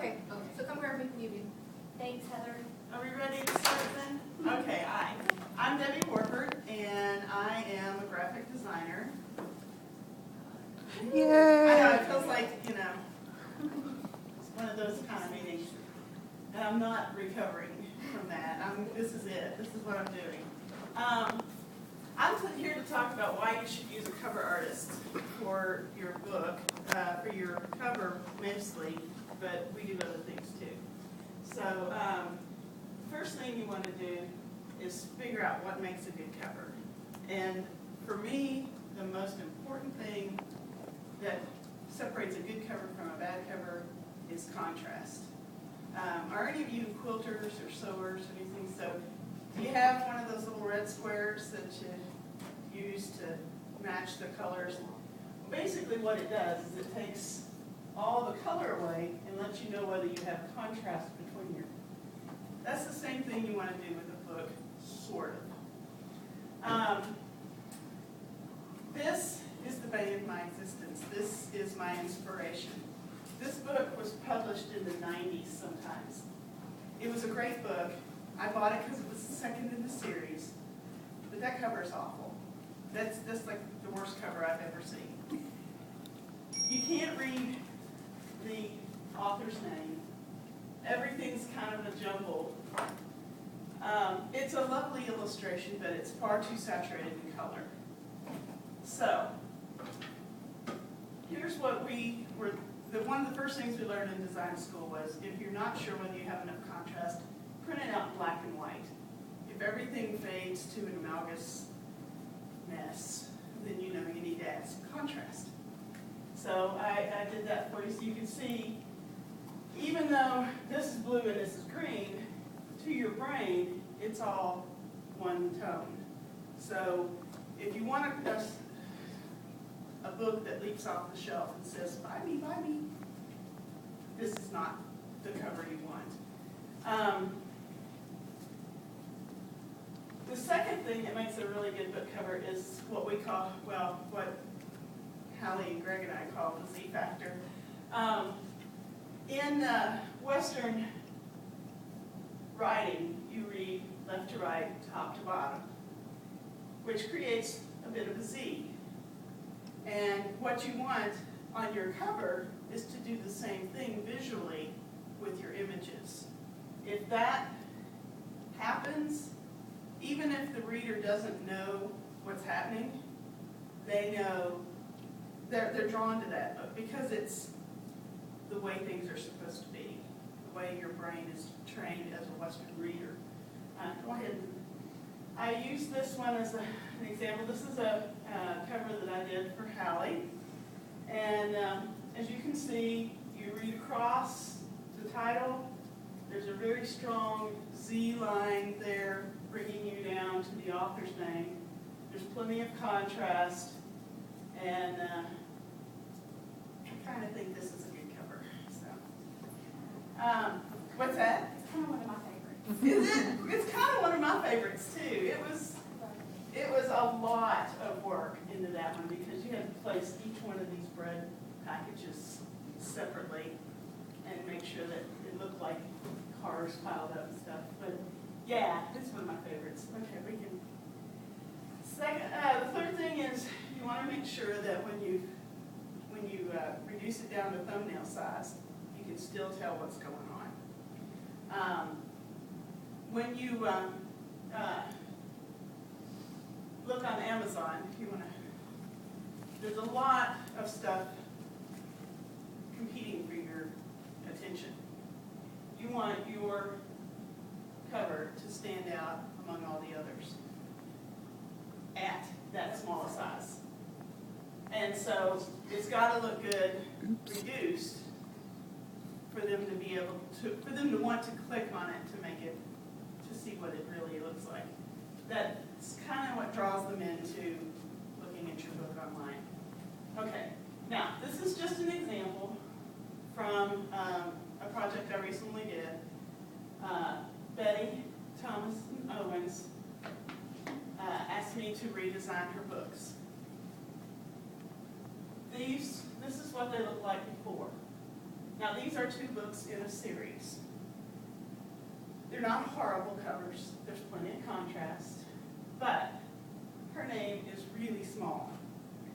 Okay, so come here and make me read. Thanks, Heather. Are we ready to start then? Okay, I'm Debi Warford, and I am a graphic designer. Yay! I know, it feels like, it's one of those kind of meetings. And I'm not recovering from that. This is it. This is what I'm doing. I'm here to talk about why you should use a cover artist for your book, for your cover mostly, but we do other things too. So, first thing you want to do is figure out what makes a good cover. And for me, the most important thing that separates a good cover from a bad cover is contrast. Are any of you quilters or sewers or anything? So do you have one of those little red squares that you use to match the colors? Basically what it does is it takes all the color away and lets you know whether you have contrast between your. That's the same thing you want to do with a book, sort of. This is the bane of my existence. This is my inspiration. This book was published in the 90s sometimes. It was a great book. I bought it because it was the second in the series, but that cover is awful. That's like the worst cover I've ever seen. You can't read the author's name. Everything's kind of a jumble. It's a lovely illustration, but it's far too saturated in color. So, here's what we were, one of the first things we learned in design school was if you're not sure whether you have enough contrast, print it out in black and white. If everything fades to an amalgamous mess, then you know you need to add some contrast. So I did that for you so you can see, even though this is blue and this is green, to your brain, it's all one tone. So if you want a book that leaps off the shelf and says, buy me, this is not the cover you want. The second thing that makes a really good book cover is what we call, well, what Hallie and Greg and I call the Z factor. In Western writing, you read left to right, top to bottom, which creates a bit of a Z. And what you want on your cover is to do the same thing visually with your images. If that happens, even if the reader doesn't know what's happening, they know, they're drawn to that book because it's the way things are supposed to be, the way your brain is trained as a Western reader. Go ahead. I use this one as an example. This is a cover that I did for Hallie. And as you can see, you read across the title. There's a very strong Z line there bringing you down to the author's name. There's plenty of contrast. And I kind of think this is a good cover. So, what's that? It's kind of one of my favorites. Is it? It's kind of one of my favorites too. It was a lot of work into that one because you had to place each one of these bread packages separately and make sure that it looked like cars piled up and stuff. But yeah, it's one of my favorites. Okay, we can. Second, the third thing is you want to make sure that when you reduce it down to thumbnail size, you can still tell what's going on. When you look on Amazon, if you want to, there's a lot of stuff competing for your attention. You want your cover to stand out among all the others at that small size. And so it's got to look good reduced for them to be able to, for them to want to click on it to make it, to see what it really looks like. That's kind of what draws them into looking at your book online. Okay, now this is just an example from a project I recently did. Betty Thomas Owens asked me to redesign her books. This is what they looked like before. Now these are 2 books in a series. They're not horrible covers. There's plenty of contrast, but her name is really small,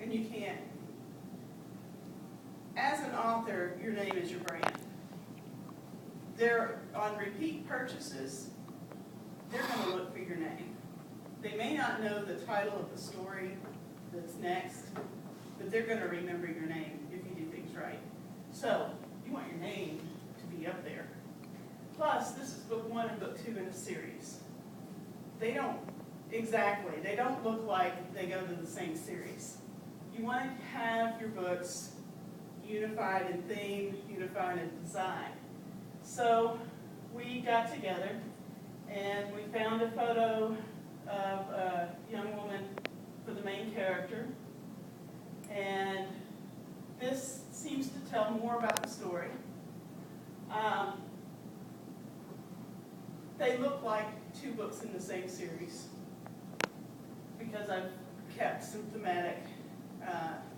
and you can't. As an author, your name is your brand. They're on repeat purchases. They're going to look for your name. They may not know the title of the story that's next, but they're going to remember your name if you do things right. So you want your name to be up there. Plus, this is book 1 and book 2 in a series. They don't look like they go to the same series. You want to have your books unified in theme, unified in design. So we got together and we found a photo of a young woman for the main character. And this seems to tell more about the story. They look like 2 books in the same series because I've kept some thematic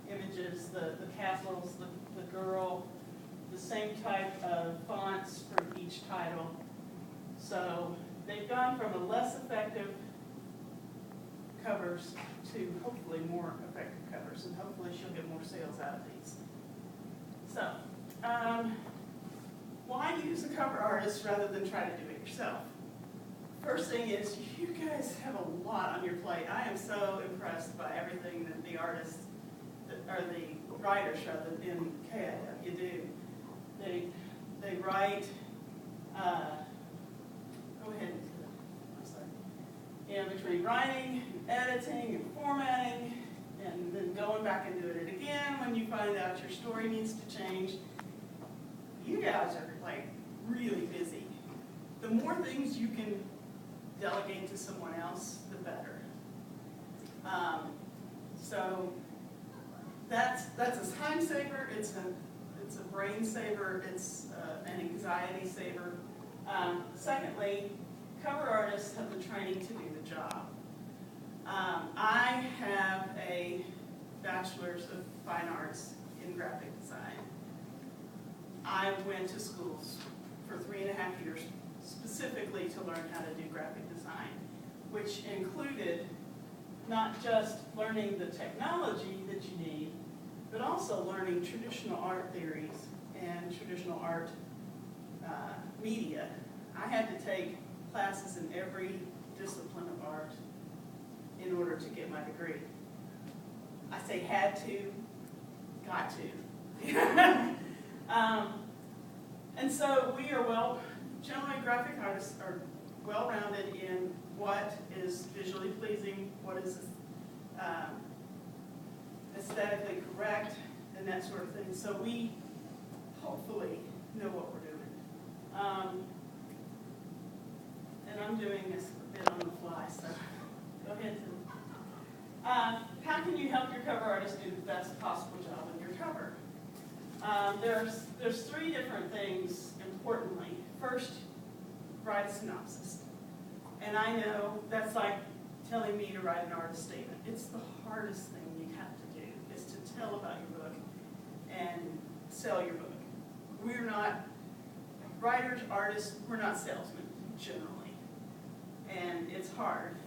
images, the castles, the girl, the same type of fonts for each title. So they've gone from a less effective covers to hopefully more effective covers, and hopefully she'll get more sales out of these. So, why use a cover artist rather than try to do it yourself? First thing is, you guys have a lot on your plate. I am so impressed by everything that the artists, or the writers rather, in KIW do. They write, go ahead, I'm sorry. Yeah, between writing, and editing, and formatting, and then going back and doing it again when you find out your story needs to change. You guys are like really busy. The more things you can delegate to someone else, the better. So that's a time saver. It's a brain saver. It's an anxiety saver. Secondly, cover artists have the training to do the job. I have a bachelor's of fine arts in graphic design. I went to schools for 3.5 years specifically to learn how to do graphic design, which included not just learning the technology that you need, but also learning traditional art theories and traditional art media. I had to take classes in every discipline of art in order to get my degree. I say had to, got to. And so we are generally graphic artists are well-rounded in what is visually pleasing, what is aesthetically correct, and that sort of thing. So we hopefully know what we're doing. And I'm doing this a bit on the fly, so go ahead. How can you help your cover artist do the best possible job of your cover? There's 3 different things, importantly. First, write a synopsis. And I know that's like telling me to write an artist statement. It's the hardest thing you have to do, is to tell about your book and sell your book. We're not writers, artists, we're not salesmen, generally. And it's hard.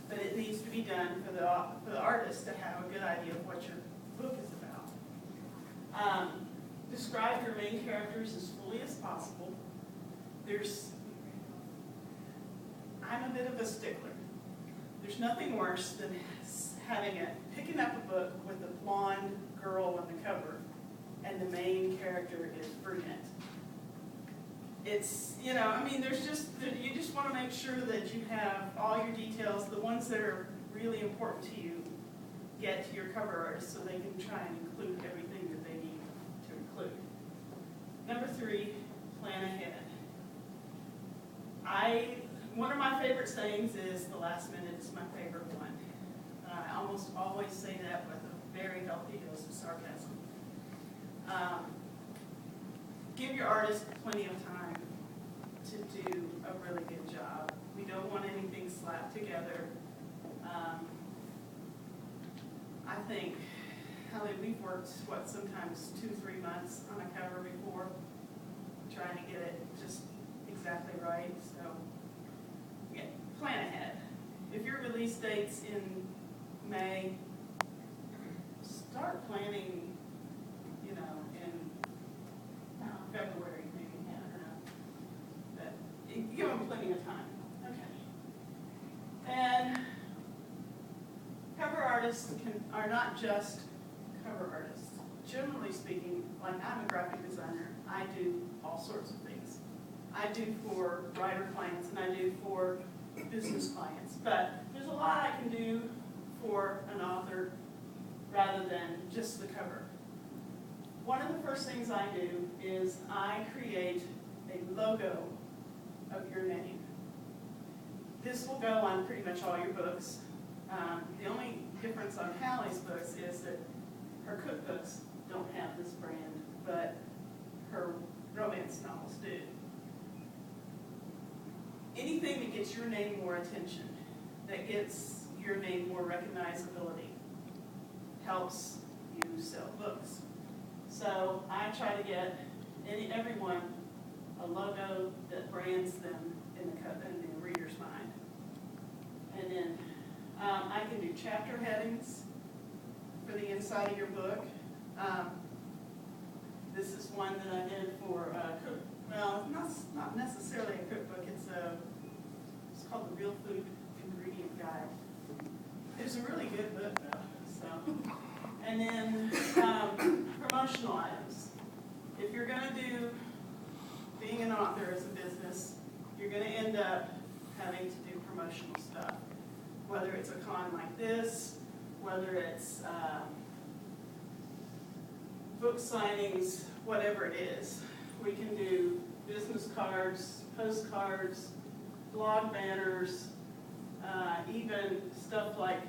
But it needs to be done for the artist to have a good idea of what your book is about. Describe your main characters as fully as possible. I'm a bit of a stickler. There's nothing worse than picking up a book with a blonde girl on the cover and the main character is brunette. It's, you just want to make sure that you have all your details, the ones that are really important to you, get to your cover artist so they can try and include everything that they need to include. Number 3, plan ahead. One of my favorite sayings is the last minute is my favorite one. I almost always say that with a very healthy dose of sarcasm. Give your artist plenty of time to do a really good job. We don't want anything slapped together. I think Hallie, we've worked, sometimes 2-3 months on a cover before, trying to get it just exactly right, so, yeah, plan ahead. If your release date's in May, start planning, in February, maybe, I don't know. But give them plenty of time. Okay. And cover artists are not just cover artists. Generally speaking, like I'm a graphic designer, I do all sorts of things. I do for writer clients and I do for business clients, but there's a lot I can do for an author rather than just the cover. One of the first things I do is I create a logo of your name. This will go on pretty much all your books. The only difference on Hallie's books is that her cookbooks don't have this brand, but her romance novels do. Anything that gets your name more attention, that gets your name more recognizability, helps you sell books. So I try to get everyone a logo that brands them in the reader's mind. And then I can do chapter headings for the inside of your book. This is one that I did for not necessarily a cookbook. It's called the Real Food Ingredient Guide. It's a really good book though. So, and then promotional items. If you're going to do being an author as a business, you're going to end up having to do promotional stuff. Whether it's a con like this, whether it's book signings, whatever it is. We can do business cards, postcards, blog banners, even stuff like,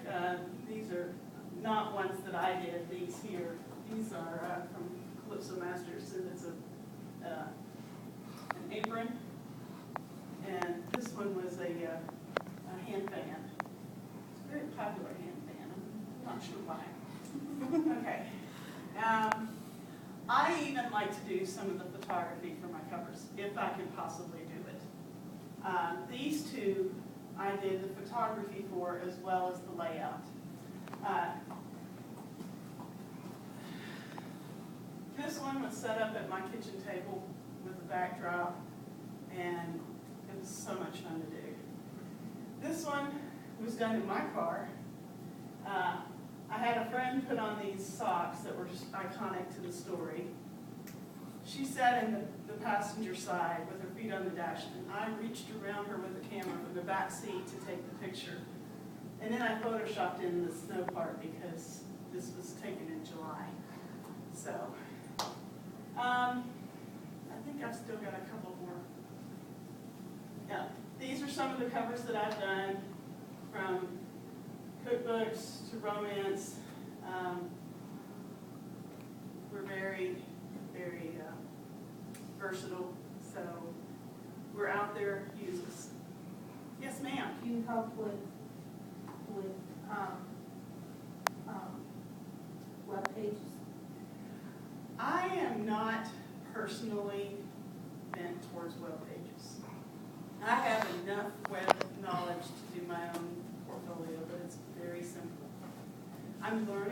these are not ones that I did, these here. These are from Calypso Masters, and it's an apron. And this one was a hand fan. It's a very popular hand fan. I'm not sure why. Okay. I even like to do some of the photography for my covers, if I can possibly do it. These two I did the photography for as well as the layout. This one was set up at my kitchen table with a backdrop, and it was so much fun to do. This one was done in my car. I had a friend put on these socks that were just iconic to the story. She sat in the passenger side with her feet on the dash, and I reached around her with the camera from the back seat to take the picture. And then I photoshopped in the snow part because this was taken in July. So, I think I've still got a couple more. Yeah, these are some of the covers that I've done, from cookbooks to romance. We're very, very versatile, so we're out there, use us. Yes, ma'am. Do you help with web pages? I am not personally bent towards web pages. I have enough web knowledge to do my own portfolio, but it's very simple. I'm learning.